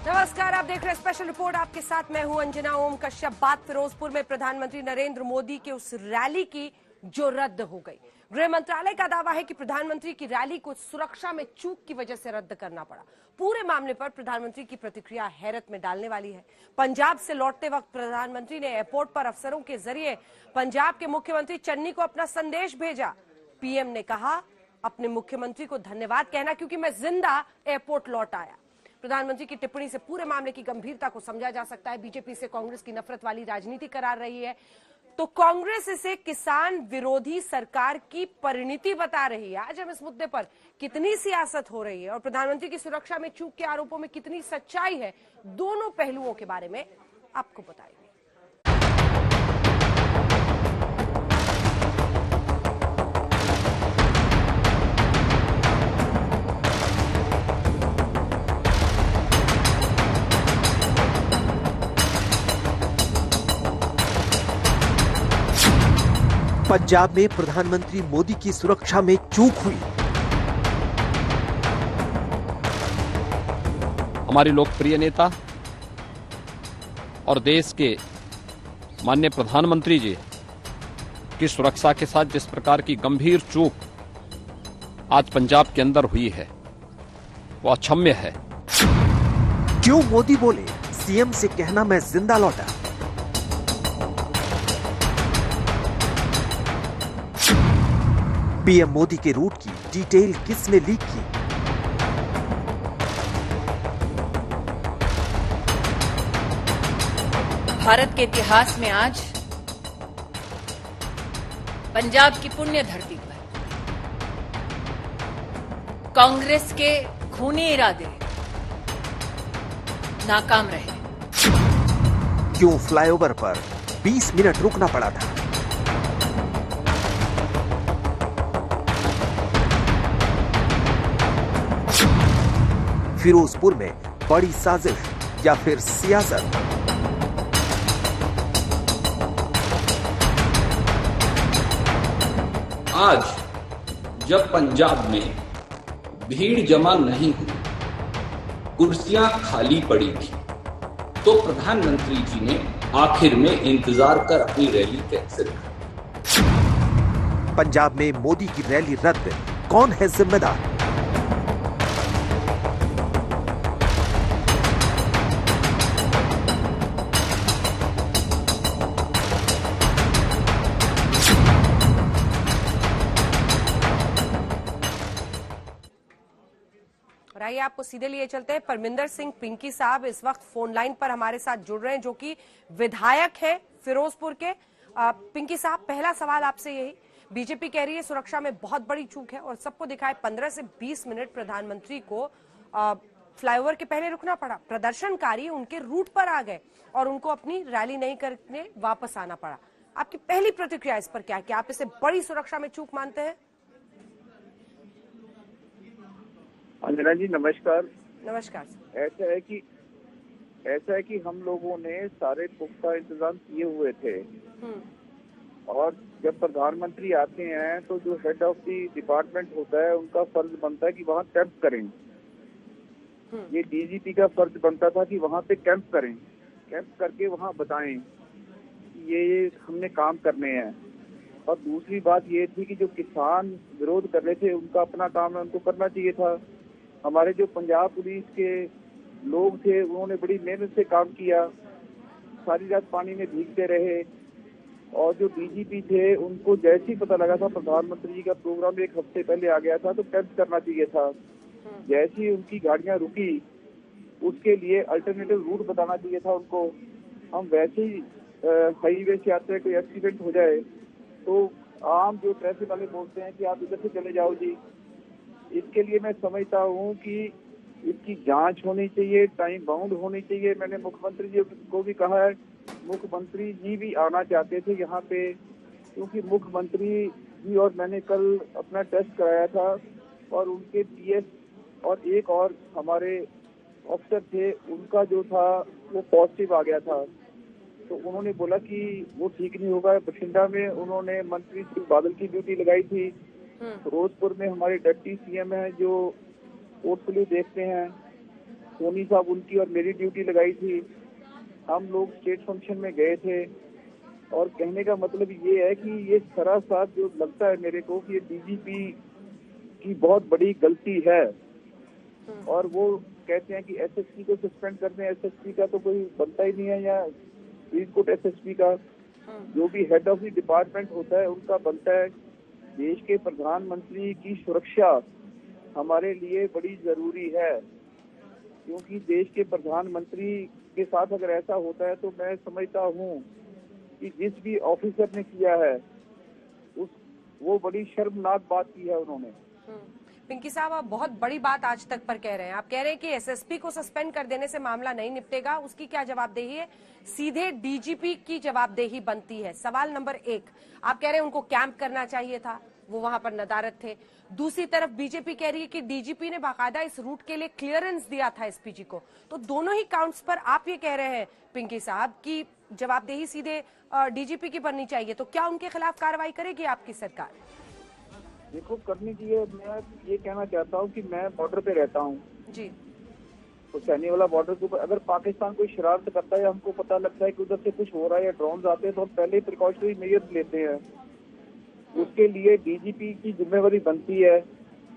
नमस्कार, आप देख रहे हैं स्पेशल रिपोर्ट। आपके साथ मैं हूं अंजना ओम कश्यप। बात फिरोजपुर में प्रधानमंत्री नरेंद्र मोदी के उस रैली की जो रद्द हो गई। गृह मंत्रालय का दावा है कि प्रधानमंत्री की रैली को सुरक्षा में चूक की वजह से रद्द करना पड़ा। पूरे मामले पर प्रधानमंत्री की प्रतिक्रिया हैरत में डालने वाली है। पंजाब से लौटते वक्त प्रधानमंत्री ने एयरपोर्ट पर अफसरों के जरिए पंजाब के मुख्यमंत्री चन्नी को अपना संदेश भेजा। पीएम ने कहा, अपने मुख्यमंत्री को धन्यवाद कहना क्योंकि मैं जिंदा एयरपोर्ट लौट आया। प्रधानमंत्री की टिप्पणी से पूरे मामले की गंभीरता को समझा जा सकता है। बीजेपी से कांग्रेस की नफरत वाली राजनीति करार रही है, तो कांग्रेस इसे किसान विरोधी सरकार की परिणति बता रही है। आज हम इस मुद्दे पर कितनी सियासत हो रही है और प्रधानमंत्री की सुरक्षा में चूक के आरोपों में कितनी सच्चाई है, दोनों पहलुओं के बारे में आपको बताएंगे। पंजाब में प्रधानमंत्री मोदी की सुरक्षा में चूक हुई। हमारे लोकप्रिय नेता और देश के माननीय प्रधानमंत्री जी की सुरक्षा के साथ जिस प्रकार की गंभीर चूक आज पंजाब के अंदर हुई है, वो अक्षम्य है। क्यों मोदी बोले, सीएम से कहना मैं जिंदा लौटा। पीएम मोदी के रूट की डिटेल किसने लीक की। भारत के इतिहास में आज पंजाब की पुण्य धरती पर कांग्रेस के खूनी इरादे नाकाम रहे। क्यों फ्लाईओवर पर 20 मिनट रुकना पड़ा था। फिरोजपुर में बड़ी साजिश या फिर सियासत। आज जब पंजाब में भीड़ जमा नहीं हुई, कुर्सियां खाली पड़ी थी, तो प्रधानमंत्री जी ने आखिर में इंतजार कर अपनी रैली कैंसिल की। पंजाब में मोदी की रैली रद्द, कौन है जिम्मेदार। आइए आपको सीधे लिए चलते हैं। परमिंदर सिंह पिंकी साहब इस वक्त फोन लाइन पर हमारे साथ जुड़ रहे हैं, जो कि विधायक हैं फिरोजपुर के। पिंकी साहब, पहला सवाल आपसे यही, बीजेपी कह रही है सुरक्षा में बहुत बड़ी चूक है और सबको दिखाए 15 से 20 मिनट प्रधानमंत्री को फ्लाईओवर के पहले रुकना पड़ा। प्रदर्शनकारी उनके रूट पर आ गए और उनको अपनी रैली नहीं करने वापस आना पड़ा। आपकी पहली प्रतिक्रिया इस पर क्या है कि आप इसे बड़ी सुरक्षा में चूक मानते हैं? अंजना जी नमस्कार। नमस्कार। ऐसा है कि हम लोगों ने सारे पुख्ता इंतजाम किए हुए थे और जब प्रधानमंत्री आते हैं तो जो हेड ऑफ द डिपार्टमेंट होता है उनका फर्ज बनता है कि वहाँ कैंप करें। ये डीजीपी का फर्ज बनता था कि वहाँ पे कैंप करें, कैंप करके वहाँ बताएं कि ये हमने काम करने हैं। और दूसरी बात ये थी कि जो किसान विरोध कर रहे थे उनका अपना काम है, उनको करना चाहिए था। हमारे जो पंजाब पुलिस के लोग थे उन्होंने बड़ी मेहनत से काम किया, सारी रात पानी में भीगते रहे। और जो डीजीपी थे उनको जैसे ही पता लगा था प्रधानमंत्री जी का प्रोग्राम 1 हफ्ते पहले आ गया था तो कैंप करना चाहिए था। जैसे ही उनकी गाड़ियां रुकी उसके लिए अल्टरनेटिव रूट बताना चाहिए था उनको। हम वैसे ही हाईवे से आते हैं, कोई एक्सीडेंट हो जाए तो आम जो ट्रैफिक वाले बोलते हैं कि आप इधर से चले जाओ जी। इसके लिए मैं समझता हूँ कि इसकी जांच होनी चाहिए, टाइम बाउंड होनी चाहिए। मैंने मुख्यमंत्री जी को भी कहा है, मुख्यमंत्री जी भी आना चाहते थे यहाँ पे, क्योंकि मुख्यमंत्री जी और मैंने कल अपना टेस्ट कराया था और उनके पीएस और एक और हमारे अफसर थे उनका जो था वो पॉजिटिव आ गया था। तो उन्होंने बोला कि वो ठीक नहीं होगा। बठिंडा में उन्होंने मंत्री सिंह बादल की ड्यूटी लगाई थी। फिरोजपुर में हमारे डिप्टी सीएम हैं जो पोर्टफोलियो देखते हैं। सोनी साहब उनकी और मेरी ड्यूटी लगाई थी। हम लोग स्टेट फंक्शन में गए थे और कहने का मतलब ये है कि ये सरासर जो लगता है मेरे को कि ये डीजीपी की बहुत बड़ी गलती है। और वो कहते हैं कि एसएसपी को सस्पेंड करते हैं, एसएसपी का तो कोई बनता ही नहीं है, या फरीदकोट एसएसपी का जो भी हेड ऑफ द डिपार्टमेंट होता है उनका बनता है। देश के प्रधानमंत्री की सुरक्षा हमारे लिए बड़ी जरूरी है, क्योंकि देश के प्रधानमंत्री के साथ अगर ऐसा होता है तो मैं समझता हूँ कि जिस भी ऑफिसर ने किया है वो बड़ी शर्मनाक बात की है उन्होंने। पिंकी साहब, आप बहुत बड़ी बात आज तक पर कह रहे हैं। आप कह रहे हैं कि एसएसपी को सस्पेंड कर देने से मामला नहीं निपटेगा, उसकी क्या जवाबदेही है? सीधे डीजीपी की जवाबदेही बनती है। सवाल नंबर 1, आप कह रहे हैं उनको कैंप करना चाहिए था, वो वहां पर नदारत थे। दूसरी तरफ बीजेपी कह रही है कि डीजीपी ने बाकायदा इस रूट के लिए क्लियरेंस दिया था एसपीजी को। तो दोनों ही काउंट्स पर आप ये कह रहे हैं पिंकी साहब कि जवाबदेही सीधे डीजीपी की बननी चाहिए। तो क्या उनके खिलाफ कार्रवाई करेगी आपकी सरकार? देखो, करनी चाहिए। मैं ये कहना चाहता हूँ कि मैं बॉर्डर पे रहता हूँ जी, तो सैनी वाला बॉर्डर के ऊपर अगर पाकिस्तान कोई शरारत करता है, हमको पता लगता है कि उधर से कुछ हो रहा है या ड्रोन आते हैं, तो हम पहले प्रिकॉशनरी मेजर्स लेते हैं। उसके लिए डीजीपी की जिम्मेवारी बनती है।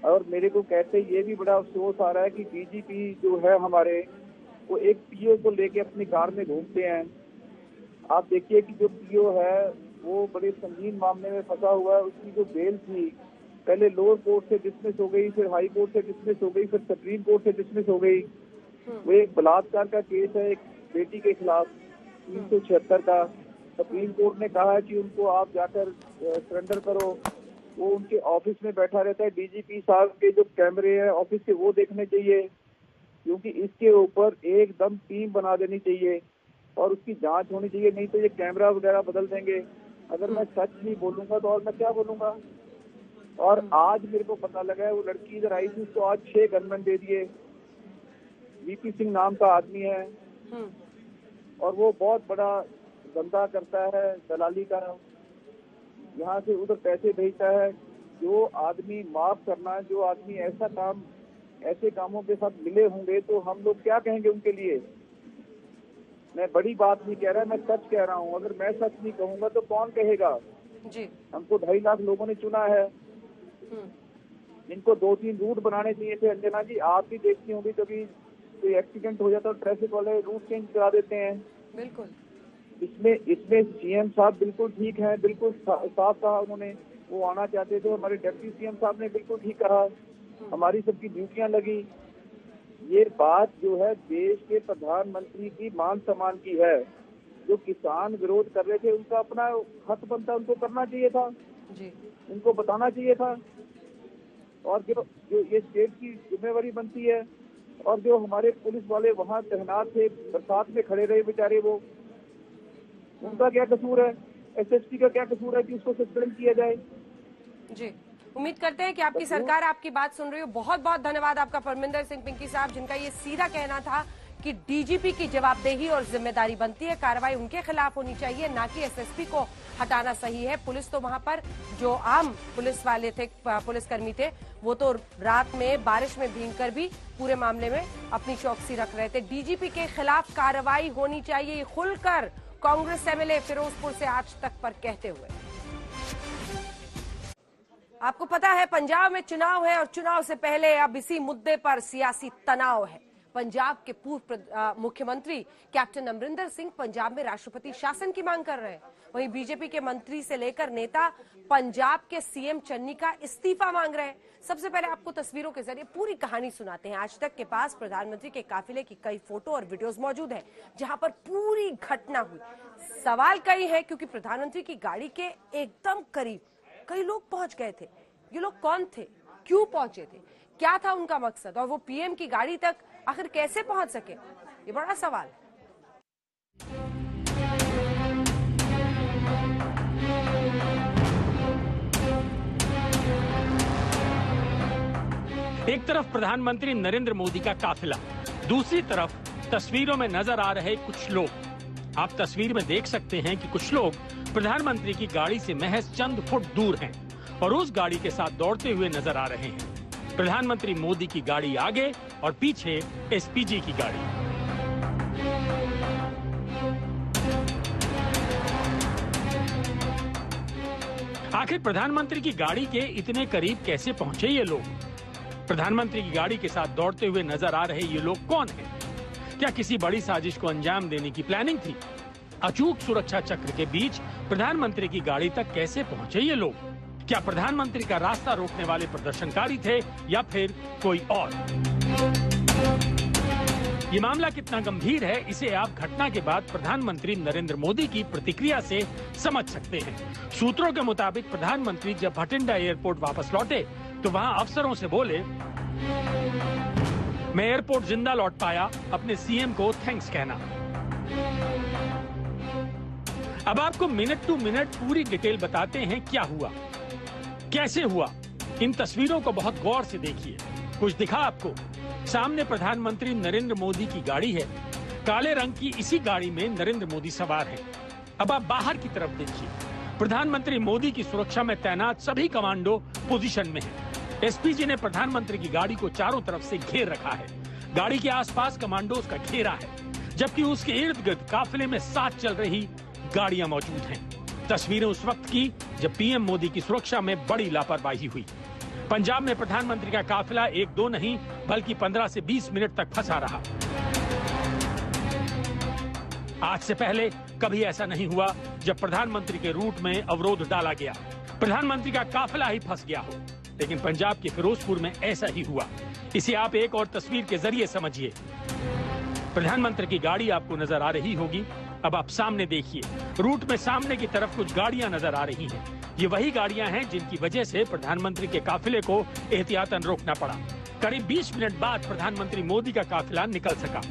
और मेरे को कहते ये भी बड़ा अफसोस आ रहा है कि डीजीपी जो है हमारे, वो एक पीओ को लेके अपनी कार में घूमते हैं। आप देखिए कि जो पीओ है वो बड़े संगीन मामले में फंसा हुआ है। उसकी जो बेल थी पहले लोअर कोर्ट से डिसमिस हो गई, फिर हाई कोर्ट से डिसमिस हो गई, फिर सुप्रीम कोर्ट से डिसमिस हो गई। वो एक बलात्कार का केस है एक बेटी के खिलाफ 376 का। सुप्रीम कोर्ट ने कहा है कि उनको आप जाकर सरेंडर करो। वो उनके ऑफिस में बैठा रहता है। डीजीपी साहब के जो कैमरे हैं ऑफिस के वो देखने चाहिए, क्योंकि इसके ऊपर एकदम टीम बना देनी चाहिए और उसकी जांच होनी चाहिए। नहीं तो ये कैमरा वगैरह बदल देंगे। अगर मैं सच नहीं बोलूंगा तो और मैं क्या बोलूंगा। और आज मेरे को पता लगा है वो लड़की इधर आई थी, उसको आज 6 गनमैन दे दिए। वीपी सिंह नाम का आदमी है और वो बहुत बड़ा धंधा करता है दलाली का, यहाँ से उधर पैसे भेजता है। जो आदमी माफ करना, जो आदमी ऐसा काम, ऐसे कामों के साथ मिले होंगे तो हम लोग क्या कहेंगे उनके लिए। मैं बड़ी बात नहीं कह रहा, मैं सच कह रहा हूँ। अगर मैं सच नहीं कहूँगा तो कौन कहेगा जी। हमको 2.5 लाख लोगों ने चुना है। इनको 2-3 रूट बनाने चाहिए थे। अंजना जी, आप भी देखती होंगी कभी कोई एक्सीडेंट हो जाता है, ट्रैफिक वाले रूट चेंज करा देते हैं। बिल्कुल। इसमें सीएम साहब बिल्कुल ठीक है, बिल्कुल साफ कहा उन्होंने। वो आना चाहते थे। हमारे डिप्टी सीएम साहब ने बिल्कुल ठीक कहा। हमारी सबकी ड्यूटियां लगी। ये बात जो है देश के प्रधानमंत्री की मान सम्मान की है। जो किसान विरोध कर रहे थे उनका अपना हक बनता, उनको करना चाहिए था जी, उनको बताना चाहिए था। और जो ये स्टेट की जिम्मेवारी बनती है। और जो हमारे पुलिस वाले वहाँ तैनात थे, बरसात में खड़े रहे बेचारे, वो उनका क्या कसूर है? एसएसपी का क्या कसूर है कि उसको सस्पेंड किया जाए? जी, उम्मीद करते हैं कि आपकी सरकार आपकी बात सुन रही हो। बहुत बहुत धन्यवाद आपका परमिंदर सिंह पिंकी साहब, जिनका ये सीधा कहना था कि डीजीपी की जवाबदेही और जिम्मेदारी बनती है, कार्रवाई उनके खिलाफ होनी चाहिए, ना कि एसएसपी को हटाना सही है। पुलिस तो वहां पर जो आम पुलिस वाले थे, पुलिसकर्मी थे, वो तो रात में बारिश में भीगकर भी पूरे मामले में अपनी चौकसी रख रहे थे। डीजीपी के खिलाफ कार्रवाई होनी चाहिए, खुलकर कांग्रेस एमएलए फिरोजपुर से आज तक पर कहते हुए। आपको पता है पंजाब में चुनाव है और चुनाव से पहले अब इसी मुद्दे पर सियासी तनाव है। पंजाब के पूर्व मुख्यमंत्री कैप्टन अमरिंदर सिंह पंजाब में राष्ट्रपति शासन की मांग कर रहे हैं। वहीं बीजेपी के मंत्री से लेकर नेता पंजाब के सीएम चन्नी का इस्तीफा मांग रहे हैं। सबसे पहले आपको तस्वीरों के जरिए पूरी कहानी सुनाते हैं। आज तक के पास प्रधानमंत्री के काफिले की कई फोटो और वीडियोस मौजूद है, जहां पर पूरी घटना हुई। सवाल कई है क्योंकि प्रधानमंत्री की गाड़ी के एकदम करीब कई लोग पहुंच गए थे। ये लोग कौन थे, क्यों पहुंचे थे, क्या था उनका मकसद, और वो पीएम की गाड़ी तक आखिर कैसे पहुंच सके, ये बड़ा सवाल है। एक तरफ प्रधानमंत्री नरेंद्र मोदी का काफिला, दूसरी तरफ तस्वीरों में नजर आ रहे कुछ लोग। आप तस्वीर में देख सकते हैं कि कुछ लोग प्रधानमंत्री की गाड़ी से महज चंद फुट दूर हैं और उस गाड़ी के साथ दौड़ते हुए नजर आ रहे हैं। प्रधानमंत्री मोदी की गाड़ी आगे और पीछे एसपीजी की गाड़ी। आखिर प्रधानमंत्री की गाड़ी के इतने करीब कैसे पहुंचे ये लोग? प्रधानमंत्री की गाड़ी के साथ दौड़ते हुए नजर आ रहे ये लोग कौन हैं? क्या किसी बड़ी साजिश को अंजाम देने की प्लानिंग थी? अचूक सुरक्षा चक्र के बीच प्रधानमंत्री की गाड़ी तक कैसे पहुंचे ये लोग? क्या प्रधानमंत्री का रास्ता रोकने वाले प्रदर्शनकारी थे या फिर कोई और? ये मामला कितना गंभीर है, इसे आप घटना के बाद प्रधानमंत्री नरेंद्र मोदी की प्रतिक्रिया से समझ सकते हैं। सूत्रों के मुताबिक प्रधानमंत्री जब भटिंडा एयरपोर्ट वापस लौटे तो वहां अफसरों से बोले, मैं एयरपोर्ट जिंदा लौट पाया, अपने सीएम को थैंक्स कहना। अब आपको मिनट टू मिनट पूरी डिटेल बताते हैं क्या हुआ, कैसे हुआ। इन तस्वीरों को बहुत गौर से देखिए। कुछ दिखा आपको? सामने प्रधानमंत्री नरेंद्र मोदी की गाड़ी है। काले रंग की इसी गाड़ी में नरेंद्र मोदी सवार हैं। अब आप बाहर की तरफ देखिए। प्रधानमंत्री मोदी की सुरक्षा में तैनात सभी कमांडो पोजीशन में हैं। एसपीजी ने प्रधानमंत्री की गाड़ी को चारों तरफ से घेर रखा है। गाड़ी के आसपास कमांडोज का घेरा है, जबकि उसके इर्द गिर्द काफिले में 7 चल रही गाड़ियां मौजूद हैं। तस्वीरें उस वक्त की जब पीएम मोदी की सुरक्षा में बड़ी लापरवाही हुई। पंजाब में प्रधानमंत्री का काफिला 1-2 नहीं बल्कि 15 से 20 मिनट तक फंसा रहा। आज से पहले कभी ऐसा नहीं हुआ जब प्रधानमंत्री के रूट में अवरोध डाला गया, प्रधानमंत्री का काफिला ही फंस गया हो। लेकिन पंजाब के फिरोजपुर में ऐसा ही हुआ। इसे आप एक और तस्वीर के जरिए समझिए। प्रधानमंत्री की गाड़ी आपको नजर आ रही होगी। अब आप सामने देखिए, रूट में सामने की तरफ कुछ गाड़ियां नजर आ रही हैं। ये वही गाड़ियां हैं जिनकी वजह से प्रधानमंत्री के काफिले को एहतियातन रोकना पड़ा। करीब 20 मिनट बाद प्रधानमंत्री मोदी का काफिला निकल सका।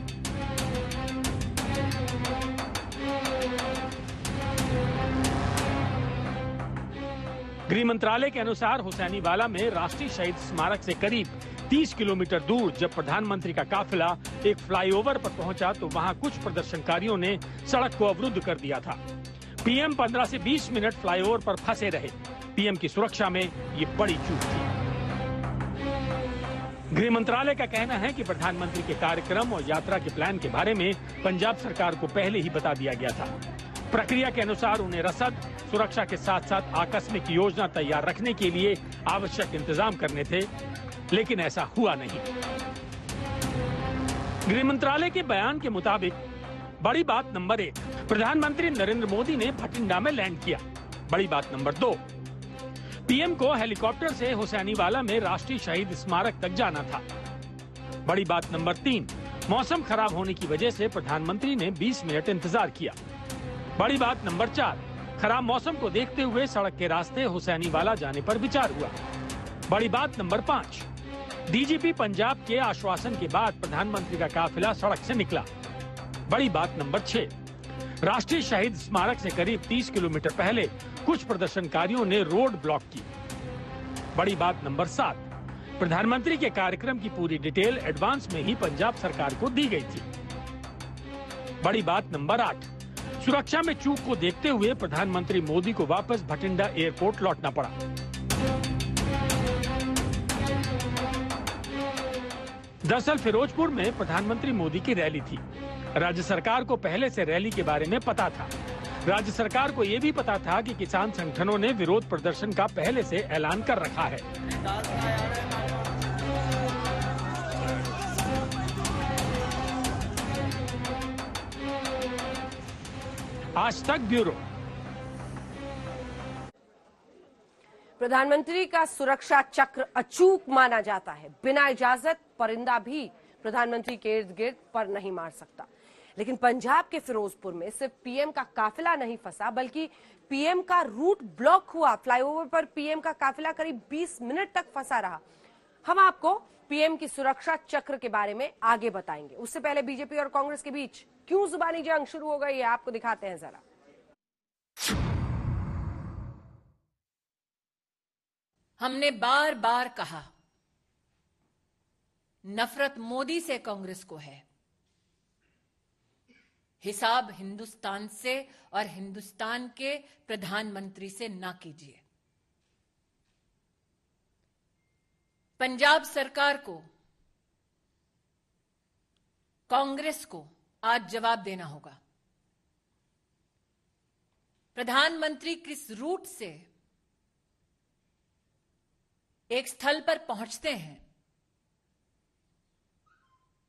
गृह मंत्रालय के अनुसार हुसैनीवाला में राष्ट्रीय शहीद स्मारक से करीब 30 किलोमीटर दूर जब प्रधानमंत्री का काफिला एक फ्लाईओवर पर पहुंचा तो वहां कुछ प्रदर्शनकारियों ने सड़क को अवरुद्ध कर दिया था। पीएम 15 से 20 मिनट फ्लाईओवर पर फंसे रहे। पीएम की सुरक्षा में ये बड़ी चूक थी। गृह मंत्रालय का कहना है कि प्रधानमंत्री के कार्यक्रम और यात्रा के प्लान के बारे में पंजाब सरकार को पहले ही बता दिया गया था। प्रक्रिया के अनुसार उन्हें रसद, सुरक्षा के साथ साथ आकस्मिक योजना तैयार रखने के लिए आवश्यक इंतजाम करने थे, लेकिन ऐसा हुआ नहीं। गृह मंत्रालय के बयान के मुताबिक बड़ी बात नंबर 1, प्रधानमंत्री नरेंद्र मोदी ने भटिंडा में लैंड किया। बड़ी बात नंबर 2, पीएम को हेलीकॉप्टर से हुसैनीवाला में राष्ट्रीय शहीद स्मारक तक जाना था। बड़ी बात नंबर 3, मौसम खराब होने की वजह से प्रधानमंत्री ने 20 मिनट इंतजार किया। बड़ी बात नंबर 4, खराब मौसम को देखते हुए सड़क के रास्ते हुसैनीवाला जाने पर विचार हुआ। बड़ी बात नंबर 5, डीजीपी पंजाब के आश्वासन के बाद प्रधानमंत्री का काफिला सड़क से निकला। बड़ी बात नंबर 6, राष्ट्रीय शहीद स्मारक से करीब 30 किलोमीटर पहले कुछ प्रदर्शनकारियों ने रोड ब्लॉक की। बड़ी बात नंबर 7, प्रधानमंत्री के कार्यक्रम की पूरी डिटेल एडवांस में ही पंजाब सरकार को दी गई थी। बड़ी बात नंबर 8, सुरक्षा में चूक को देखते हुए प्रधानमंत्री मोदी को वापस भटिंडा एयरपोर्ट लौटना पड़ा। दरअसल फिरोजपुर में प्रधानमंत्री मोदी की रैली थी। राज्य सरकार को पहले से रैली के बारे में पता था। राज्य सरकार को यह भी पता था कि किसान संगठनों ने विरोध प्रदर्शन का पहले से ऐलान कर रखा है। आज तक ब्यूरो। प्रधानमंत्री का सुरक्षा चक्र अचूक माना जाता है। बिना इजाजत परिंदा भी प्रधानमंत्री के इर्द गिर्द पर नहीं मार सकता। लेकिन पंजाब के फिरोजपुर में सिर्फ पीएम का काफिला नहीं फंसा, बल्कि पीएम का रूट ब्लॉक हुआ। फ्लाईओवर पर पीएम का काफिला करीब 20 मिनट तक फंसा रहा। हम आपको पीएम की सुरक्षा चक्र के बारे में आगे बताएंगे। उससे पहले बीजेपी और कांग्रेस के बीच क्यों जुबानी जंग शुरू हो गई है, आपको दिखाते हैं जरा। हमने बार बार कहा, नफरत मोदी से कांग्रेस को है। हिसाब हिंदुस्तान से और हिंदुस्तान के प्रधानमंत्री से ना कीजिए। पंजाब सरकार को, कांग्रेस को आज जवाब देना होगा। प्रधानमंत्री किस रूट से एक स्थल पर पहुंचते हैं,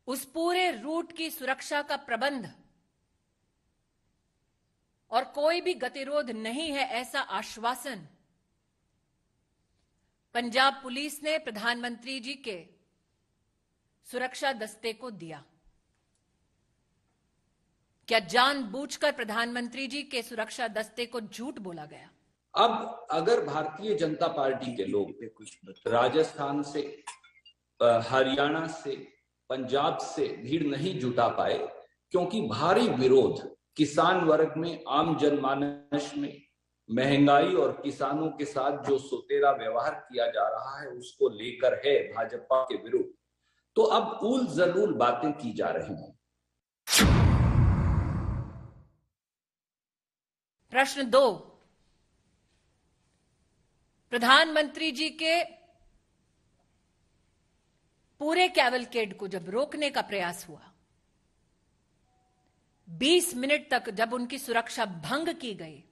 उस पूरे रूट की सुरक्षा का प्रबंध और कोई भी गतिरोध नहीं है, ऐसा आश्वासन पंजाब पुलिस ने प्रधानमंत्री जी के सुरक्षा दस्ते को दिया। क्या जानबूझकर प्रधानमंत्री जी के सुरक्षा दस्ते को झूठ बोला गया? अब अगर भारतीय जनता पार्टी के लोग राजस्थान से, हरियाणा से, पंजाब से भीड़ नहीं जुटा पाए क्योंकि भारी विरोध किसान वर्ग में, आम जनमानस में महंगाई और किसानों के साथ जो सोतेरा व्यवहार किया जा रहा है उसको लेकर है भाजपा के विरुद्ध, तो अब उल जलूल बातें की जा रही हैं। प्रश्न 2, प्रधानमंत्री जी के पूरे कैवलकेड को जब रोकने का प्रयास हुआ, 20 मिनट तक जब उनकी सुरक्षा भंग की गई,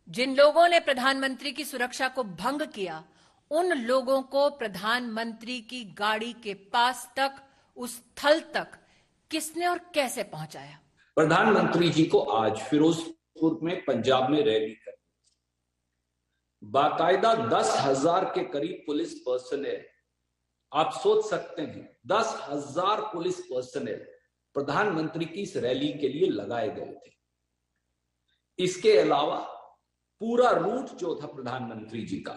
जिन लोगों ने प्रधानमंत्री की सुरक्षा को भंग किया, उन लोगों को प्रधानमंत्री की गाड़ी के पास तक, उस स्थल तक किसने और कैसे पहुंचाया? प्रधानमंत्री जी को आज फिरोजपुर में, पंजाब में रैली करनी, बाकायदा 10,000 के करीब पुलिस पर्सनल, आप सोच सकते हैं 10,000 पुलिस पर्सनल प्रधानमंत्री की इस रैली के लिए लगाए गए थे। इसके अलावा पूरा रूट जो था प्रधानमंत्री जी का,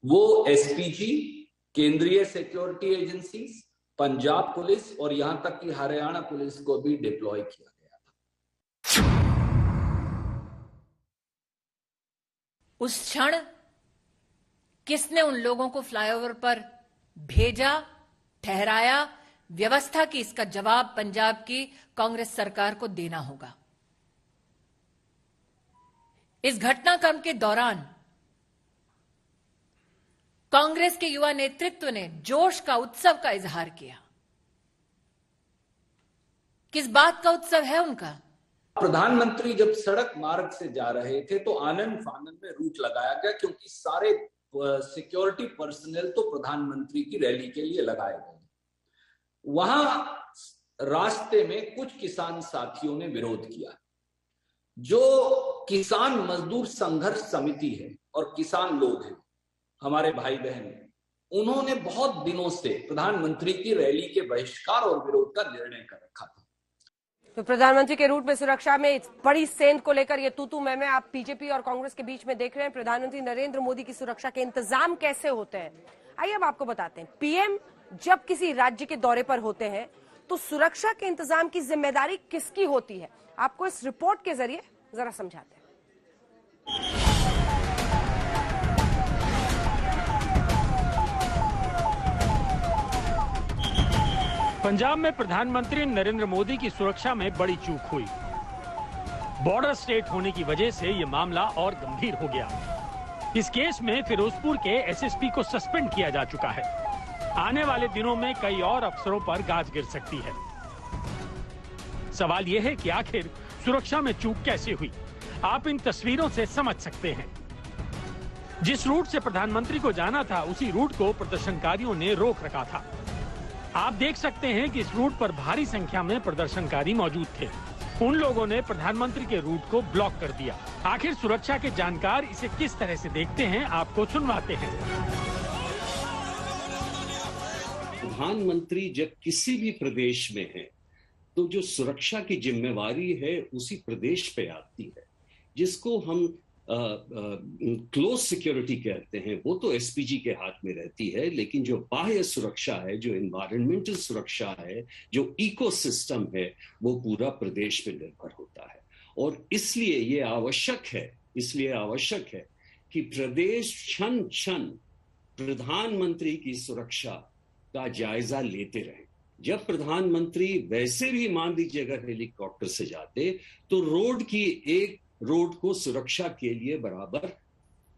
वो एसपीजी, केंद्रीय सिक्योरिटी एजेंसी, पंजाब पुलिस और यहां तक कि हरियाणा पुलिस को भी डिप्लॉय किया गया था। उस क्षण किसने उन लोगों को फ्लाईओवर पर भेजा, ठहराया, व्यवस्था की, इसका जवाब पंजाब की कांग्रेस सरकार को देना होगा। इस घटनाक्रम के दौरान कांग्रेस के युवा नेतृत्व ने जोश का, उत्सव का इजहार किया। किस बात का उत्सव है उनका? प्रधानमंत्री जब सड़क मार्ग से जा रहे थे तो आनंद फानंद में रूट लगाया गया क्योंकि सारे सिक्योरिटी पर्सनल तो प्रधानमंत्री की रैली के लिए लगाए गए। वहां रास्ते में कुछ किसान साथियों ने विरोध किया। जो किसान मजदूर संघर्ष समिति है और किसान लोग हैं, हमारे भाई बहन, उन्होंने बहुत दिनों से प्रधानमंत्री की रैली के बहिष्कार और विरोध का निर्णय कर रखा था। तो प्रधानमंत्री के रूट में सुरक्षा में इस बड़ी सेंध को लेकर ये तू मैं आप बीजेपी और कांग्रेस के बीच में देख रहे हैं। प्रधानमंत्री नरेंद्र मोदी की सुरक्षा के इंतजाम कैसे होते हैं, आइए अब आपको बताते हैं। पीएम जब किसी राज्य के दौरे पर होते हैं तो सुरक्षा के इंतजाम की जिम्मेदारी किसकी होती है, आपको इस रिपोर्ट के जरिए जरा समझाते हैं। पंजाब में प्रधानमंत्री नरेंद्र मोदी की सुरक्षा में बड़ी चूक हुई। बॉर्डर स्टेट होने की वजह से यह मामला और गंभीर हो गया। इस केस में फिरोजपुर के एसएसपी को सस्पेंड किया जा चुका है। आने वाले दिनों में कई और अफसरों पर गाज गिर सकती है। सवाल यह है कि आखिर सुरक्षा में चूक कैसे हुई। आप इन तस्वीरों से समझ सकते हैं। जिस रूट से प्रधानमंत्री को जाना था, उसी रूट को प्रदर्शनकारियों ने रोक रखा था। आप देख सकते हैं कि इस रूट पर भारी संख्या में प्रदर्शनकारी मौजूद थे। उन लोगों ने प्रधानमंत्री के रूट को ब्लॉक कर दिया। आखिर सुरक्षा के जानकार इसे किस तरह से देखते हैं, आपको सुनवाते हैं। प्रधानमंत्री जब किसी भी प्रदेश में है तो जो सुरक्षा की जिम्मेवारी है उसी प्रदेश पे आती है। जिसको हम क्लोज सिक्योरिटी कहते हैं वो तो एसपीजी के हाथ में रहती है, लेकिन जो बाह्य सुरक्षा है, जो एनवायरमेंटल सुरक्षा है, जो इकोसिस्टम है, वो पूरा प्रदेश पे निर्भर होता है। और इसलिए ये आवश्यक है कि प्रदेश क्षण क्षण प्रधानमंत्री की सुरक्षा का जायजा लेते रहे। जब प्रधानमंत्री वैसे भी मान लीजिए अगर हेलीकॉप्टर से जाते तो रोड को सुरक्षा के लिए बराबर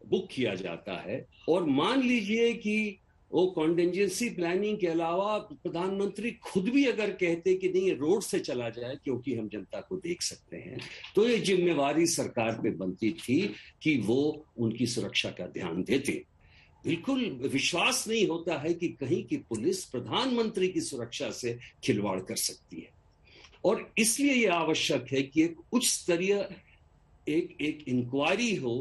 बुक किया जाता है और मान लीजिए कि वो कॉन्टिजेंसी प्लानिंग के अलावा प्रधानमंत्री खुद भी अगर कहते कि नहीं रोड से चला जाए क्योंकि हम जनता को देख सकते हैं, तो ये जिम्मेवारी सरकार पे बनती थी कि वो उनकी सुरक्षा का ध्यान देते। बिल्कुल विश्वास नहीं होता है कि कहीं की पुलिस प्रधानमंत्री की सुरक्षा से खिलवाड़ कर सकती है और इसलिए ये आवश्यक है कि एक उच्च स्तरीय एक इंक्वायरी हो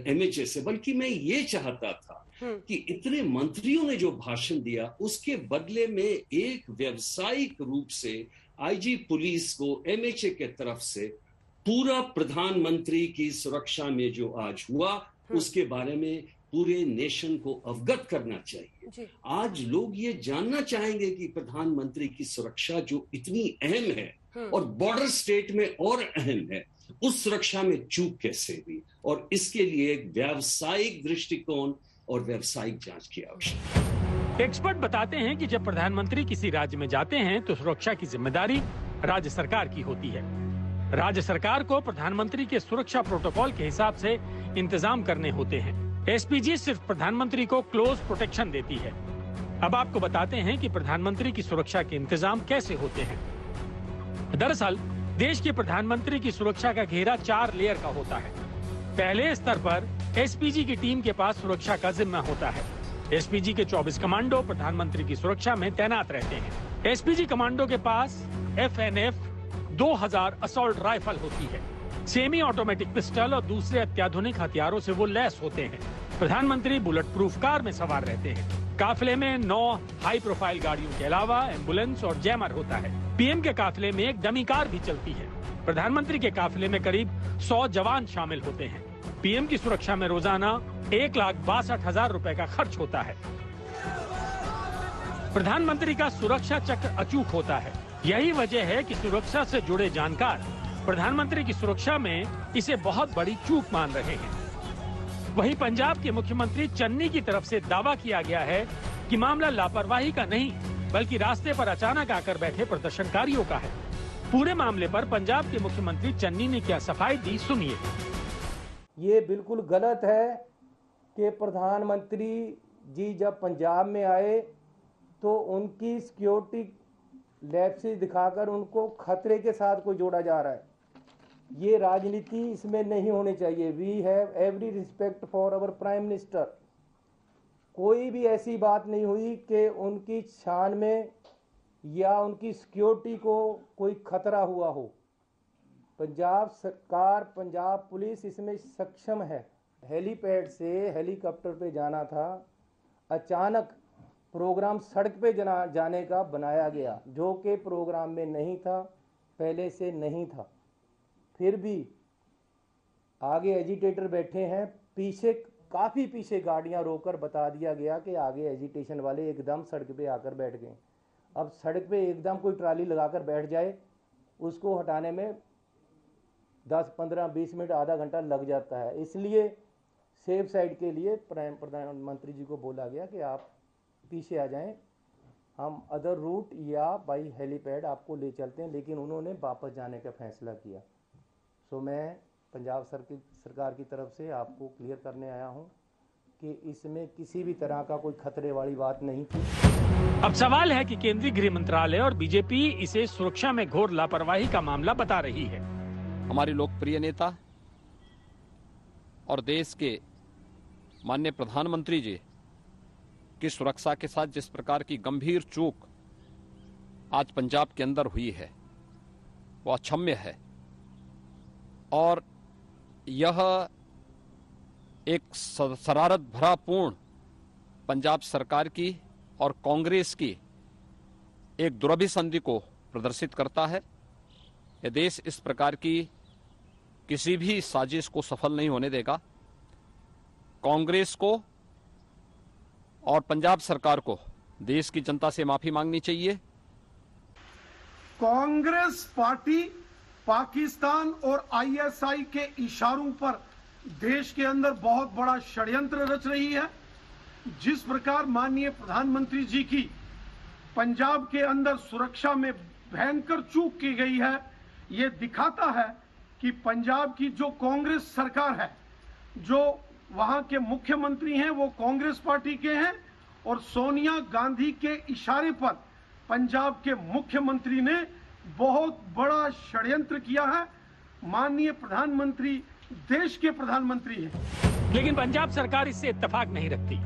एमएचए से। बल्कि मैं ये चाहता था कि इतने मंत्रियों ने जो भाषण दिया उसके बदले में एक व्यावसायिक रूप से आईजी पुलिस को एमएचए के तरफ से पूरा प्रधानमंत्री की सुरक्षा में जो आज हुआ उसके बारे में पूरे नेशन को अवगत करना चाहिए। आज लोग ये जानना चाहेंगे कि प्रधानमंत्री की सुरक्षा जो इतनी अहम है और बॉर्डर स्टेट में और अहम है, उस सुरक्षा में चूक कैसे हुई, और इसके लिए एक व्यावसायिक दृष्टिकोण और व्यावसायिक जांच की आवश्यकता है। एक्सपर्ट बताते हैं कि जब प्रधानमंत्री किसी राज्य में जाते हैं तो सुरक्षा की जिम्मेदारी राज्य सरकार की होती है। राज्य सरकार को प्रधानमंत्री के सुरक्षा प्रोटोकॉल के हिसाब से इंतजाम करने होते हैं। एसपीजी सिर्फ प्रधानमंत्री को क्लोज प्रोटेक्शन देती है। अब आपको बताते हैं कि प्रधानमंत्री की सुरक्षा के इंतजाम कैसे होते हैं। दरअसल देश के प्रधानमंत्री की सुरक्षा का घेरा 4 लेयर का होता है। पहले स्तर पर एसपीजी की टीम के पास सुरक्षा का जिम्मा होता है। एसपीजी के 24 कमांडो प्रधानमंत्री की सुरक्षा में तैनात रहते हैं। एसपीजी कमांडो के पास एफएनएफ 2000 असॉल्ट राइफल होती है। सेमी ऑटोमेटिक पिस्टल और दूसरे अत्याधुनिक हथियारों से वो लैस होते हैं। प्रधानमंत्री बुलेट प्रूफ कार में सवार रहते हैं। काफिले में 9 हाई प्रोफाइल गाड़ियों के अलावा एम्बुलेंस और जैमर होता है। पीएम के काफिले में एक डमी कार भी चलती है। प्रधानमंत्री के काफिले में करीब 100 जवान शामिल होते हैं। पीएम की सुरक्षा में रोजाना 1,62,000 रुपए का खर्च होता है। प्रधानमंत्री का सुरक्षा चक्र अचूक होता है। यही वजह है कि सुरक्षा से जुड़े जानकार प्रधानमंत्री की सुरक्षा में इसे बहुत बड़ी चूक मान रहे हैं। वहीं पंजाब के मुख्यमंत्री चन्नी की तरफ से दावा किया गया है कि मामला लापरवाही का नहीं बल्कि रास्ते पर अचानक आकर बैठे प्रदर्शनकारियों का है। पूरे मामले पर पंजाब के मुख्यमंत्री चन्नी ने क्या सफाई दी, सुनिए। ये बिल्कुल गलत है कि प्रधानमंत्री जी जब पंजाब में आए तो उनकी सिक्योरिटी लैप्सेस दिखाकर उनको खतरे के साथ कोई जोड़ा जा रहा है। ये राजनीति इसमें नहीं होनी चाहिए। We have every respect for our prime minister. कोई भी ऐसी बात नहीं हुई कि उनकी शान में या उनकी सिक्योरिटी को कोई खतरा हुआ हो। पंजाब सरकार, पंजाब पुलिस इसमें सक्षम है। हेलीपैड से हेलीकॉप्टर पे जाना था, अचानक प्रोग्राम सड़क पे जाने का बनाया गया, जो कि प्रोग्राम में नहीं था, पहले से नहीं था। फिर भी आगे एजिटेटर बैठे हैं, पीछे काफ़ी पीछे गाड़ियां रोककर बता दिया गया कि आगे एजिटेशन वाले एकदम सड़क पे आकर बैठ गए। अब सड़क पे एकदम कोई ट्राली लगाकर बैठ जाए, उसको हटाने में 10, 15, 20 मिनट, आधा घंटा लग जाता है। इसलिए सेफ साइड के लिए प्रधानमंत्री जी को बोला गया कि आप पीछे आ जाएं, हम अदर रूट या बाई हेलीपैड आपको ले चलते हैं। लेकिन उन्होंने वापस जाने का फैसला किया। सो मैं पंजाब सरकार की तरफ से आपको क्लियर करने आया हूं कि इसमें किसी भी तरह का कोई खतरे वाली बात नहीं थी। अब सवाल है कि केंद्रीय गृह मंत्रालय और बीजेपी इसे सुरक्षा में घोर लापरवाही का मामला बता रही है। हमारे लोकप्रिय नेता और देश के माननीय प्रधानमंत्री जी की सुरक्षा के साथ जिस प्रकार की गंभीर चूक आज पंजाब के अंदर हुई है वो अक्षम्य है और यह एक शरारत भरा पूर्ण पंजाब सरकार की और कांग्रेस की एक दुरभिसंधि को प्रदर्शित करता है। यह देश इस प्रकार की किसी भी साजिश को सफल नहीं होने देगा। कांग्रेस को और पंजाब सरकार को देश की जनता से माफी मांगनी चाहिए। कांग्रेस पार्टी पाकिस्तान और आईएसआई के इशारों पर देश के अंदर बहुत बड़ा षड्यंत्र रच रही है। जिस प्रकार माननीय प्रधानमंत्री जी की पंजाब के अंदर सुरक्षा में भयंकर चूक की गई है, ये दिखाता है कि पंजाब की जो कांग्रेस सरकार है, जो वहां के मुख्यमंत्री हैं वो कांग्रेस पार्टी के हैं और सोनिया गांधी के इशारे पर पंजाब के मुख्यमंत्री ने बहुत बड़ा षड्यंत्र किया है। माननीय प्रधानमंत्री देश के प्रधानमंत्री हैं, लेकिन पंजाब सरकार इससे इत्तेफाक नहीं रखती।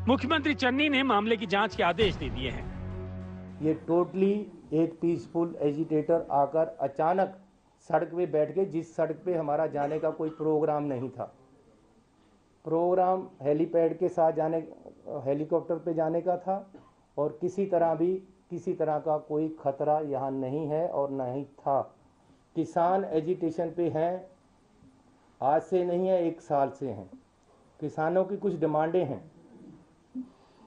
मुख्यमंत्री चन्नी ने मामले की जांच के आदेश दे दिए हैं। ये टोटली एक पीसफुल एजिटेटर आकर अचानक सड़क पे बैठ गए, जिस सड़क पे हमारा जाने का कोई प्रोग्राम नहीं था। प्रोग्राम हेलीपैड के साथ जाने, हेलीकॉप्टर पे जाने का था और किसी तरह का कोई खतरा यहाँ नहीं है और नहीं था। किसान एजिटेशन पे हैं, आज से नहीं है, 1 साल से हैं। किसानों की कुछ डिमांडें हैं।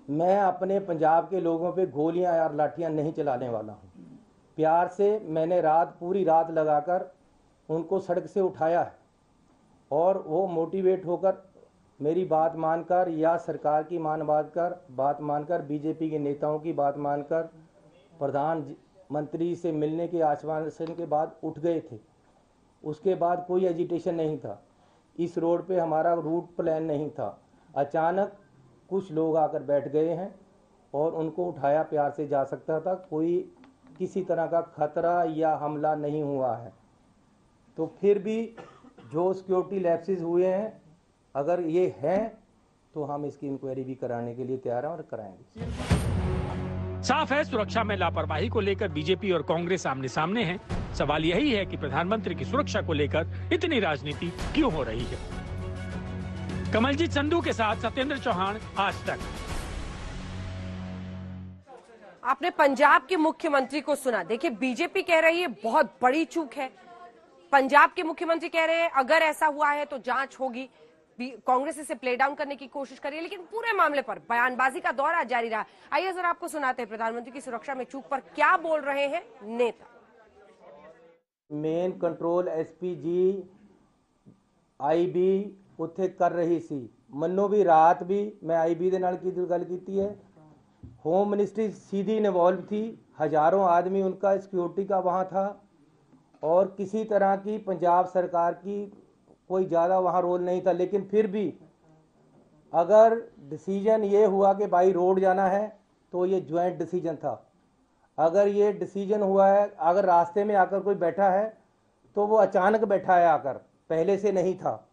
मैं अपने पंजाब के लोगों पे गोलियां और लाठियां नहीं चलाने वाला हूं। प्यार से मैंने पूरी रात लगाकर उनको सड़क से उठाया है और वो मोटिवेट होकर मेरी बात मानकर या सरकार की बात मानकर बीजेपी के नेताओं की बात मानकर प्रधानमंत्री से मिलने के आश्वासन के बाद उठ गए थे। उसके बाद कोई एजिटेशन नहीं था। इस रोड पे हमारा रूट प्लान नहीं था। अचानक कुछ लोग आकर बैठ गए हैं और उनको उठाया प्यार से जा सकता था। कोई किसी तरह का खतरा या हमला नहीं हुआ है। तो फिर भी जो सिक्योरिटी लैप्सेस हुए हैं, अगर ये हैं तो हम इसकी इंक्वायरी भी कराने के लिए तैयार हैं और कराएंगे। साफ है, सुरक्षा में लापरवाही को लेकर बीजेपी और कांग्रेस आमने सामने हैं। सवाल यही है कि प्रधानमंत्री की सुरक्षा को लेकर इतनी राजनीति क्यों हो रही है। कमलजीत संधू के साथ सत्येंद्र चौहान, आज तक। आपने पंजाब के मुख्यमंत्री को सुना। देखिए, बीजेपी कह रही है बहुत बड़ी चूक है। पंजाब के मुख्यमंत्री कह रहे हैं अगर ऐसा हुआ है तो जांच होगी। कांग्रेस इसे प्ले डाउन करने की कोशिश कर रही है, लेकिन पूरे मामले पर बयानबाजी का दौर आज जारी रहा। आइए जरा आपको सुनाते हैं प्रधानमंत्री की सुरक्षा में चूक पर क्या बोल रहे हैं नेता। मेन कंट्रोल एसपी जी आईबी उत्थे कर रही सी। मन्नो भी रात भी मैं आईबी दे नाल की गल कीती है। होम मिनिस्ट्री सीधी इन्वॉल्व थी। हजारों आदमी उनका सिक्योरिटी का वहां था और किसी तरह की पंजाब सरकार की कोई ज़्यादा वहाँ रोल नहीं था। लेकिन फिर भी अगर डिसीजन ये हुआ कि भाई रोड जाना है तो ये ज्वाइंट डिसीजन था। अगर ये डिसीजन हुआ है, अगर रास्ते में आकर कोई बैठा है तो वो अचानक बैठा है आकर, पहले से नहीं था।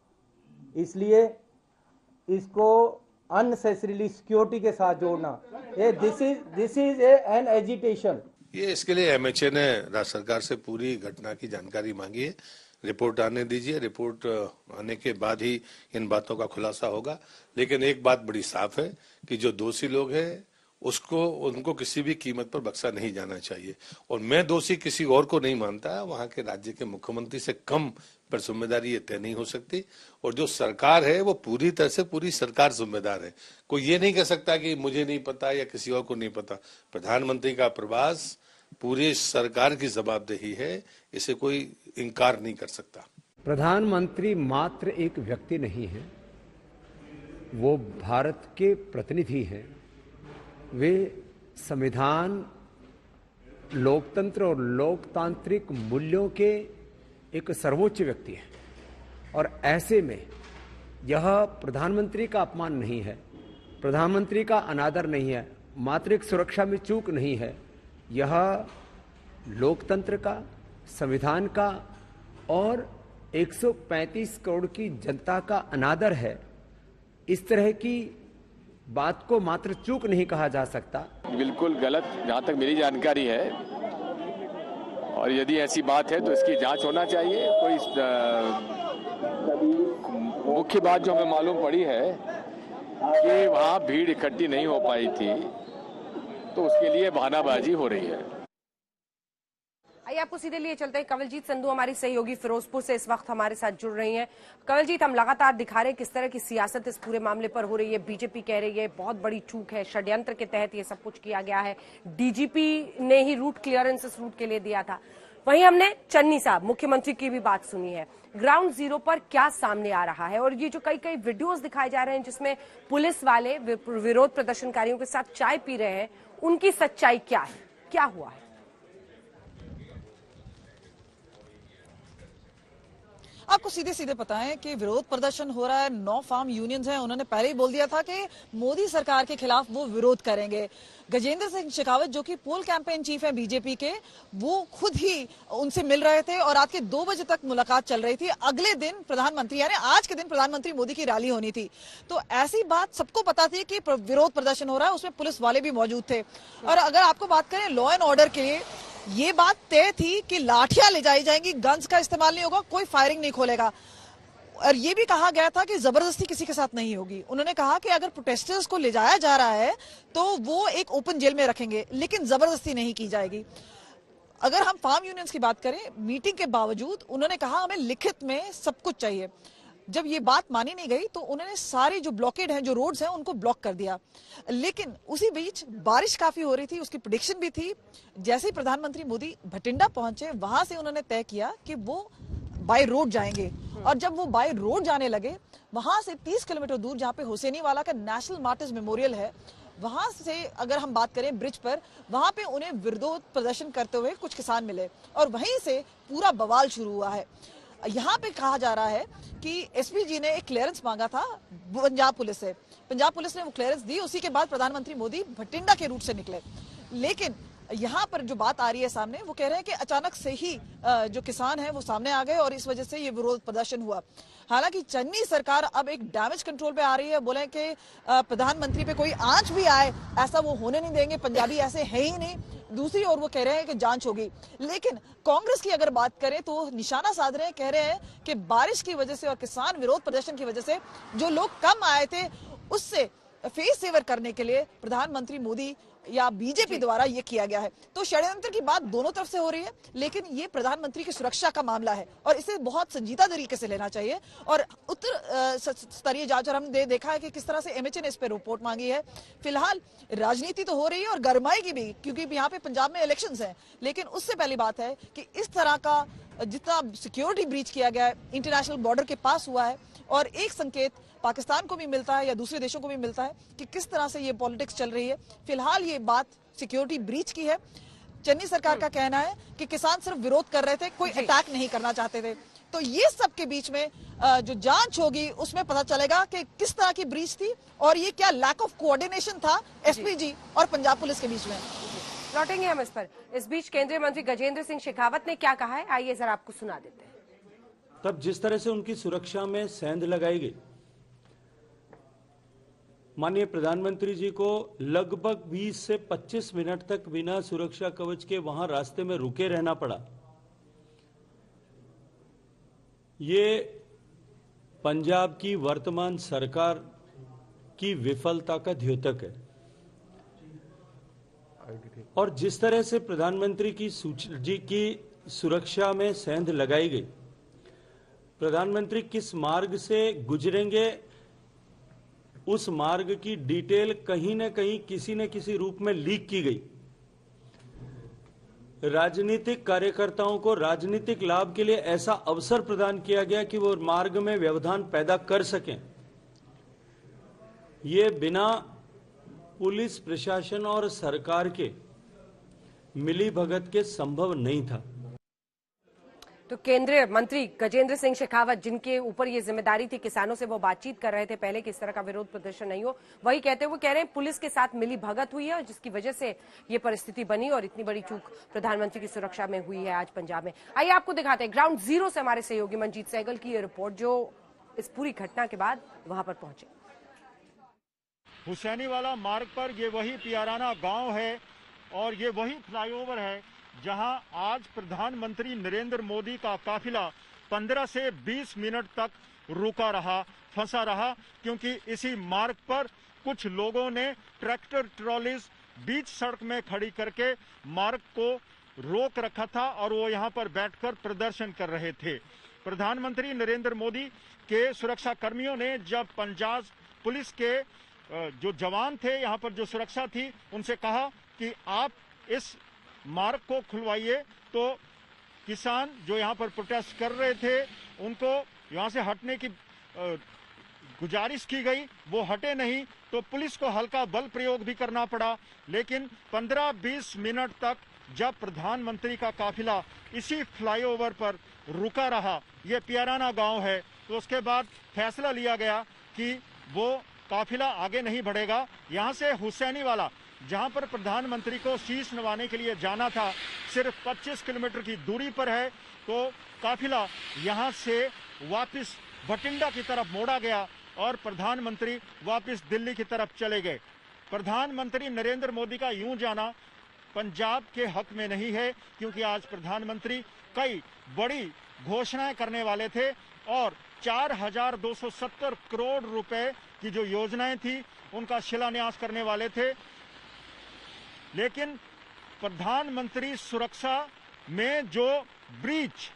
इसलिए इसको अननेसेसरीली सिक्योरिटी के साथ जोड़ना, ये दिस इज एन एजिटेशन। ये इसके लिए एमएचए ने राज्य सरकार से पूरी घटना की जानकारी मांगी है। रिपोर्ट आने दीजिए, रिपोर्ट आने के बाद ही इन बातों का खुलासा होगा। लेकिन एक बात बड़ी साफ है कि जो दोषी लोग हैं उनको किसी भी कीमत पर बख्शा नहीं जाना चाहिए। और मैं दोषी किसी और को नहीं मानता। वहां के राज्य के मुख्यमंत्री से कम पर जिम्मेदारी ये तय नहीं हो सकती। और जो सरकार है वो पूरी तरह से पूरी सरकार जिम्मेदार है। कोई ये नहीं कह सकता कि मुझे नहीं पता या किसी और को नहीं पता। प्रधानमंत्री का प्रवास पूरी सरकार की जवाबदेही है, इसे कोई इनकार नहीं कर सकता। प्रधानमंत्री मात्र एक व्यक्ति नहीं है, वो भारत के प्रतिनिधि हैं। वे संविधान, लोकतंत्र और लोकतांत्रिक मूल्यों के एक सर्वोच्च व्यक्ति हैं। और ऐसे में यह प्रधानमंत्री का अपमान नहीं है, प्रधानमंत्री का अनादर नहीं है, मात्र एक सुरक्षा में चूक नहीं है। यह लोकतंत्र का, संविधान का और 135 करोड़ की जनता का अनादर है। इस तरह की बात को मात्र चूक नहीं कहा जा सकता। बिल्कुल गलत, जहां तक मेरी जानकारी है। और यदि ऐसी बात है तो इसकी जांच होना चाहिए। कोई मुख्य बात जो हमें मालूम पड़ी है कि वहां भीड़ इकट्ठी नहीं हो पाई थी, तो उसके लिए बहानाबाजी हो रही है। आइए आपको सीधे लिए चलते हैं। कवलजीत संधू हमारी सहयोगी फिरोजपुर से इस वक्त हमारे साथ जुड़ रही हैं। कवलजीत, हम लगातार दिखा रहे हैं किस तरह की सियासत इस पूरे मामले पर हो रही है। बीजेपी कह रही है बहुत बड़ी चूक है, षड्यंत्र के तहत ये सब कुछ किया गया है, डीजीपी ने ही रूट क्लियरेंस इस रूट के लिए दिया था। वहीं हमने चन्नी साहब मुख्यमंत्री की भी बात सुनी है। ग्राउंड जीरो पर क्या सामने आ रहा है और ये जो कई वीडियोस दिखाए जा रहे हैं जिसमें पुलिस वाले विरोध प्रदर्शनकारियों के साथ चाय पी रहे हैं, उनकी सच्चाई क्या है, क्या हुआ है? आपको सीधे सीधे पता है कि विरोध प्रदर्शन हो रहा है, 9 फार्म यूनियंस हैं, उन्होंने पहले ही बोल दिया था कि मोदी सरकार के खिलाफ वो विरोध करेंगे। गजेंद्र सिंह शेखावत जो कि पोल कैंपेन चीफ है बीजेपी के, वो खुद ही उनसे मिल रहे थे और रात के 2 बजे तक मुलाकात चल रही थी। अगले दिन प्रधानमंत्री यानी आज के दिन प्रधानमंत्री मोदी की रैली होनी थी। तो ऐसी बात सबको पता थी कि विरोध प्रदर्शन हो रहा है, उसमें पुलिस वाले भी मौजूद थे। और अगर आपको बात करें लॉ एंड ऑर्डर के लिए, ये बात तय थी कि लाठियां ले जाई जाएंगी, गन्स का इस्तेमाल नहीं होगा, कोई फायरिंग नहीं खोलेगा। और ये भी कहा गया था कि जबरदस्ती किसी के साथ नहीं होगी। उन्होंने कहा कि अगर प्रोटेस्टर्स को ले जाया जा रहा है तो वो एक ओपन जेल में रखेंगे, लेकिन जबरदस्ती नहीं की जाएगी। अगर हम फार्म यूनियंस की बात करें, मीटिंग के बावजूद उन्होंने कहा हमें लिखित में सब कुछ चाहिए। जब ये बात मानी नहीं गई तो उन्होंने सारे जो ब्लॉकेड हैं, जो रोड्स हैं, उनको ब्लॉक कर दिया। लेकिन उसी बीच बारिश काफी हो रही थी, उसकी प्रेडिक्शन भी थी। जैसे ही प्रधानमंत्री मोदी भटिंडा पहुंचे, वहां से उन्होंने तय किया कि वो बाय रोड जाएंगे। और जब वो बाय रोड जाने लगे, वहां से 30 किलोमीटर दूर जहां पे हुसैनीवाला का नेशनल मार्टिर्स मेमोरियल है, वहां से अगर हम बात करें ब्रिज पर, वहां पे उन्हें विरोध प्रदर्शन करते हुए कुछ किसान मिले और वहीं से पूरा बवाल शुरू हुआ है। यहाँ पे कहा जा रहा है कि एसपीजी ने एक क्लियरेंस मांगा था पंजाब पुलिस से, पंजाब पुलिस ने वो क्लियरेंस दी। उसी के बाद प्रधानमंत्री मोदी भटिंडा के रूट से निकले। लेकिन यहाँ पर जो बात आ रही है सामने, वो कह रहे हैं कि अचानक से ही जो किसान हैं वो सामने आ गए और इस वजह से ये विरोध प्रदर्शन हुआ। हालांकि चन्नी सरकार अब एक डैमेज कंट्रोल पे आ रही है। बोले कि प्रधानमंत्री पे कोई आंच भी आए, ऐसा वो होने नहीं देंगे, पंजाबी ऐसे है ही नहीं। दूसरी ओर वो कह रहे हैं कि जांच होगी। लेकिन कांग्रेस की अगर बात करें तो निशाना साध रहे हैं, कह रहे हैं कि बारिश की वजह से और किसान विरोध प्रदर्शन की वजह से जो लोग कम आए थे, उससे फेस सेवर करने के लिए प्रधानमंत्री मोदी या बीजेपी द्वारा ये किया गया है। तो षड्यंत्र की बात दोनों तरफ से हो रही है, लेकिन ये प्रधानमंत्री की सुरक्षा का मामला है और इसे बहुत संजीदा तरीके से लेना चाहिए। और उत्तर स्तरीय जांच, और हमने देखा है कि किस तरह से एमएचए ने इस पर रिपोर्ट मांगी है। फिलहाल राजनीति तो हो रही है और गरमाएगी भी, क्योंकि यहाँ पे पंजाब में इलेक्शंस हैं। लेकिन उससे पहली बात है कि इस तरह का जितना सिक्योरिटी ब्रीच किया गया है, इंटरनेशनल बॉर्डर के पास हुआ है, और एक संकेत पाकिस्तान को भी मिलता है या दूसरे देशों को भी मिलता है कि किस तरह से ये पॉलिटिक्स चल रही है। फिलहाल ये बात सिक्योरिटी ब्रीच की है। चन्नी सरकार का कहना है कि किसान सिर्फ विरोध कर रहे थे, कोई अटैक नहीं करना चाहते थे। तो ये सब के बीच में जो जांच होगी उसमें पता चलेगा कि किस तरह की ब्रीच थी और ये क्या लैक ऑफ कोऑर्डिनेशन था एसपीजी और पंजाब पुलिस के बीच में। लौटेंगे हम इस पर। इस बीच केंद्रीय मंत्री गजेंद्र सिंह शेखावत ने क्या कहा है, आइए जरा आपको सुना देते हैं। तब जिस तरह से उनकी सुरक्षा में सेंध लगाई गई, माननीय प्रधानमंत्री जी को लगभग 20 से 25 मिनट तक बिना सुरक्षा कवच के वहां रास्ते में रुके रहना पड़ा। ये पंजाब की वर्तमान सरकार की विफलता का द्योतक है। और जिस तरह से प्रधानमंत्री जी की सुरक्षा में सेंध लगाई गई, प्रधानमंत्री किस मार्ग से गुजरेंगे उस मार्ग की डिटेल कहीं न कहीं किसी न किसी रूप में लीक की गई। राजनीतिक कार्यकर्ताओं को राजनीतिक लाभ के लिए ऐसा अवसर प्रदान किया गया कि वो मार्ग में व्यवधान पैदा कर सकें। ये बिना पुलिस प्रशासन और सरकार के मिलीभगत के संभव नहीं था। तो केंद्रीय मंत्री गजेंद्र सिंह शेखावत, जिनके ऊपर ये जिम्मेदारी थी किसानों से, वो बातचीत कर रहे थे पहले कि इस तरह का विरोध प्रदर्शन नहीं हो। वही कहते हुए कह रहे हैं पुलिस के साथ मिली भगत हुई है और जिसकी वजह से ये परिस्थिति बनी और इतनी बड़ी चूक प्रधानमंत्री की सुरक्षा में हुई है आज पंजाब में। आइए आपको दिखाते हैं ग्राउंड जीरो से हमारे सहयोगी मंजीत सहगल की ये रिपोर्ट, जो इस पूरी घटना के बाद वहां पर पहुंचे। हुसैनीवाला मार्ग पर ये वही पियाराना गांव है और ये वही फ्लाईओवर है जहां आज प्रधानमंत्री नरेंद्र मोदी का काफिला 15 से 20 मिनट तक रुका रहा, फंसा रहा, क्योंकि इसी मार्ग पर कुछ लोगों ने ट्रैक्टर ट्रॉलीज बीच सड़क में खड़ी करके मार्ग को रोक रखा था और वो यहां पर बैठकर प्रदर्शन कर रहे थे। प्रधानमंत्री नरेंद्र मोदी के सुरक्षा कर्मियों ने जब पंजाब पुलिस के जो जवान थे, यहाँ पर जो सुरक्षा थी, उनसे कहा कि आप इस मार्ग को खुलवाइए, तो किसान जो यहाँ पर प्रोटेस्ट कर रहे थे उनको यहाँ से हटने की गुजारिश की गई। वो हटे नहीं तो पुलिस को हल्का बल प्रयोग भी करना पड़ा, लेकिन 15-20 मिनट तक जब प्रधानमंत्री का काफिला इसी फ्लाईओवर पर रुका रहा, ये पियाराना गांव है, तो उसके बाद फैसला लिया गया कि वो काफिला आगे नहीं बढ़ेगा। यहाँ से हुसैनी वाला, जहाँ पर प्रधानमंत्री को शीश नवाने के लिए जाना था, सिर्फ 25 किलोमीटर की दूरी पर है, तो काफिला यहाँ से वापस भटिंडा की तरफ मोड़ा गया और प्रधानमंत्री वापस दिल्ली की तरफ चले गए। प्रधानमंत्री नरेंद्र मोदी का यूं जाना पंजाब के हक में नहीं है, क्योंकि आज प्रधानमंत्री कई बड़ी घोषणाएं करने वाले थे और 4,270 करोड़ रुपए की जो योजनाएं थी उनका शिलान्यास करने वाले थे। लेकिन प्रधानमंत्री सुरक्षा में जो ब्रीच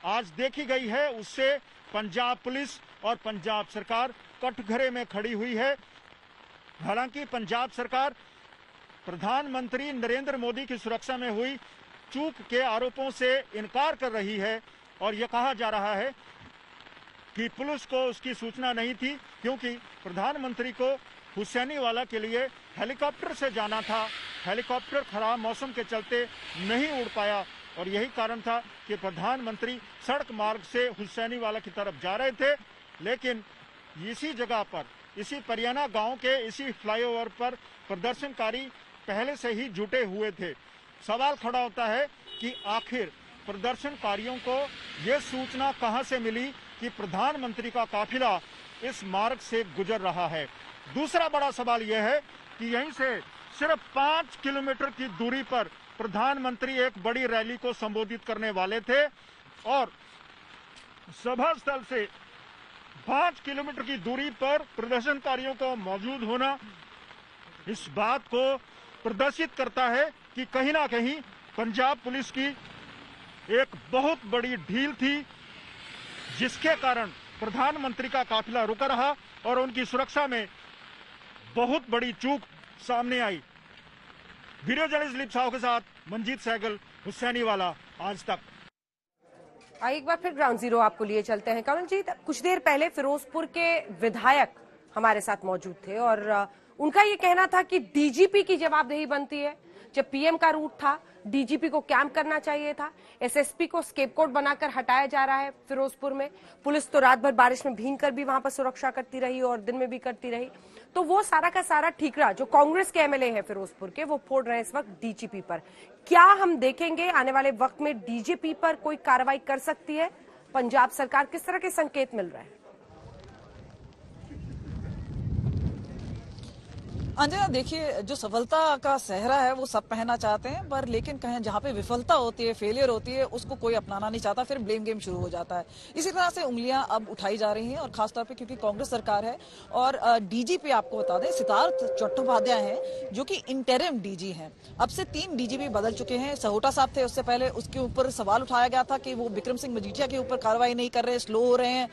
आज देखी गई है, उससे पंजाब पुलिस और पंजाब सरकार कटघरे में खड़ी हुई है। हालांकि पंजाब सरकार प्रधानमंत्री नरेंद्र मोदी की सुरक्षा में हुई चूक के आरोपों से इनकार कर रही है और यह कहा जा रहा है कि पुलिस को उसकी सूचना नहीं थी, क्योंकि प्रधानमंत्री को हुसैनीवाला के लिए हेलीकॉप्टर से जाना था। हेलीकॉप्टर खराब मौसम के चलते नहीं उड़ पाया और यही कारण था कि प्रधानमंत्री सड़क मार्ग से हुसैनीवाला की तरफ जा रहे थे। लेकिन इसी जगह पर, इसी परियाना गांव के इसी फ्लाईओवर पर प्रदर्शनकारी पहले से ही जुटे हुए थे। सवाल खड़ा होता है कि आखिर प्रदर्शनकारियों को यह सूचना कहां से मिली कि प्रधानमंत्री का काफिला इस मार्ग से गुजर रहा है। दूसरा बड़ा सवाल यह है कि यहीं से सिर्फ 5 किलोमीटर की दूरी पर प्रधानमंत्री एक बड़ी रैली को संबोधित करने वाले थे और सभा स्थल से 5 किलोमीटर की दूरी पर प्रदर्शनकारियों का मौजूद होना इस बात को प्रदर्शित करता है कि कहीं ना कहीं पंजाब पुलिस की एक बहुत बड़ी ढील थी, जिसके कारण प्रधानमंत्री का काफिला रुका रहा और उनकी सुरक्षा में बहुत बड़ी चूक सामने आई। वीडियो जर्नलिस्ट लिप साहू के साथ मंजीत सहगल, हुसैनीवाला, आज तक। एक बार फिर ग्राउंड जीरो आपको लिए चलते हैं। कमलजीत, कुछ देर पहले फिरोजपुर के विधायक हमारे साथ मौजूद थे और उनका ये कहना था कि डीजीपी की जवाबदेही बनती है। जब पीएम का रूट था, डीजीपी को कैंप करना चाहिए था। एसएसपी को स्केपगोट बनाकर हटाया जा रहा है फिरोजपुर में। पुलिस तो रात भर बारिश में भीगकर भी वहां पर सुरक्षा करती रही और दिन में भी करती रही। तो वो सारा का सारा ठीकरा जो कांग्रेस के एमएलए है फिरोजपुर के, वो फोड़ रहे हैं इस वक्त डीजीपी पर। क्या हम देखेंगे आने वाले वक्त में डीजीपी पर कोई कार्रवाई कर सकती है पंजाब सरकार? किस तरह के संकेत मिल रहे हैं? अंजना, देखिए, जो सफलता का सेहरा है वो सब पहनना चाहते हैं, पर लेकिन कहीं जहाँ पे विफलता होती है, फेलियर होती है, उसको कोई अपनाना नहीं चाहता, फिर ब्लेम गेम शुरू हो जाता है। इसी तरह से उंगलियां अब उठाई जा रही हैं और खासतौर पे क्योंकि कांग्रेस सरकार है और डीजीपी आपको बता दें सिद्धार्थ चट्टोपाध्याय हैं, जो कि इंटरिम डीजी हैं। अब से 3 डीजीपी बदल चुके हैं। सहोटा साहब थे, उससे पहले उसके ऊपर सवाल उठाया गया था कि वो विक्रम सिंह मजीठिया के ऊपर कार्रवाई नहीं कर रहे, स्लो हो रहे हैं,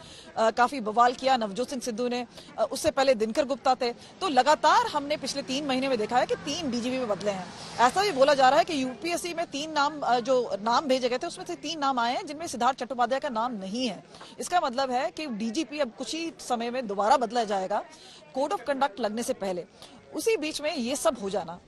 काफी बवाल किया नवजोत सिंह सिद्धू ने। उससे पहले दिनकर गुप्ता थे। तो लगातार हमने पिछले 3 महीने में देखा है कि 3 डीजीपी में बदले हैं। ऐसा भी बोला जा रहा है कि यूपीएससी में 3 नाम जो नाम भेजे गए थे उसमें से 3 नाम आए हैं जिनमें सिद्धार्थ चट्टोपाध्याय का नाम नहीं है। इसका मतलब है कि डीजीपी अब कुछ ही समय में दोबारा बदला जाएगा कोड ऑफ कंडक्ट लगने से पहले। उसी बीच में ये सब हो जाना,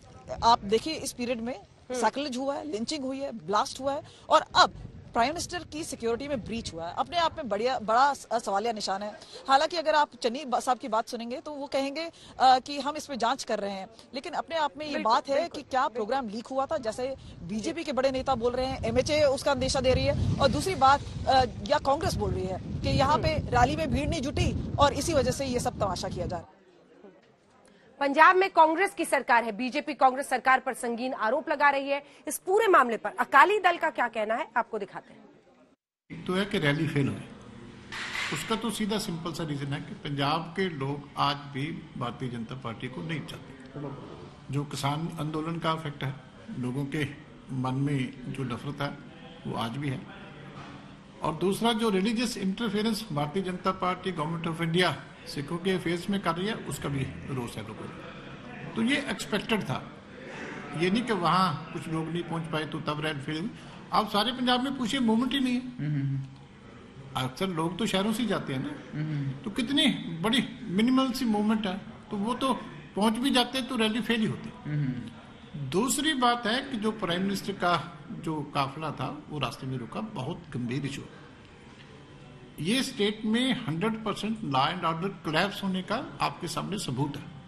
आप देखिए इस पीरियड में सैक्रिलेज हुआ है, लिंचिंग हुई है, ब्लास्ट हुआ है और अब प्राइम मिनिस्टर की सिक्योरिटी में ब्रीच हुआ है। अपने आप में बड़ा सवालिया निशान है। हालांकि अगर आप चन्नी साहब की बात सुनेंगे तो वो कहेंगे कि हम इस पे जांच कर रहे हैं, लेकिन अपने आप में ये बात है कि क्या प्रोग्राम लीक हुआ था, जैसे बीजेपी के बड़े नेता बोल रहे हैं, एमएचए उसका अंदेशा दे रही है, और दूसरी बात या कांग्रेस बोल रही है कि यहाँ पे रैली में भीड़ नहीं जुटी और इसी वजह से ये सब तमाशा किया जा रहा है। पंजाब में कांग्रेस की सरकार है, बीजेपी कांग्रेस सरकार पर संगीन आरोप लगा रही है। इस पूरे मामले पर अकाली दल का क्या कहना है, आपको दिखाते हैं। तो है कि रैली फेल हुई, उसका तो सीधा सिंपल सा रीजन है कि पंजाब के लोग आज भी भारतीय जनता पार्टी को नहीं चाहते। जो किसान आंदोलन का इफेक्ट है, लोगों के मन में जो नफरत है वो आज भी है। और दूसरा जो religious interference Bharatiya Janata party government of India सिखों के फेस में कर रही है, उसका भी रोष है लोगों को। तो ये एक्सपेक्टेड था, ये नहीं कि वहां कुछ लोग नहीं पहुंच पाए तो तब रैली फेल हुई। आप सारे पंजाब में पूछिए, मूवमेंट ही नहीं है। अक्सर लोग तो शहरों से जाते हैं ना, तो कितनी बड़ी मिनिमल सी मूवमेंट है, तो वो तो पहुंच भी जाते तो रैली फेल ही होती। दूसरी बात है कि जो प्राइम मिनिस्टर का जो काफिला था वो रास्ते में रुका, बहुत गंभीर इशू। ये स्टेट में 100% लॉ एंड ऑर्डर कोलैप्स होने का आपके सामने सबूत है।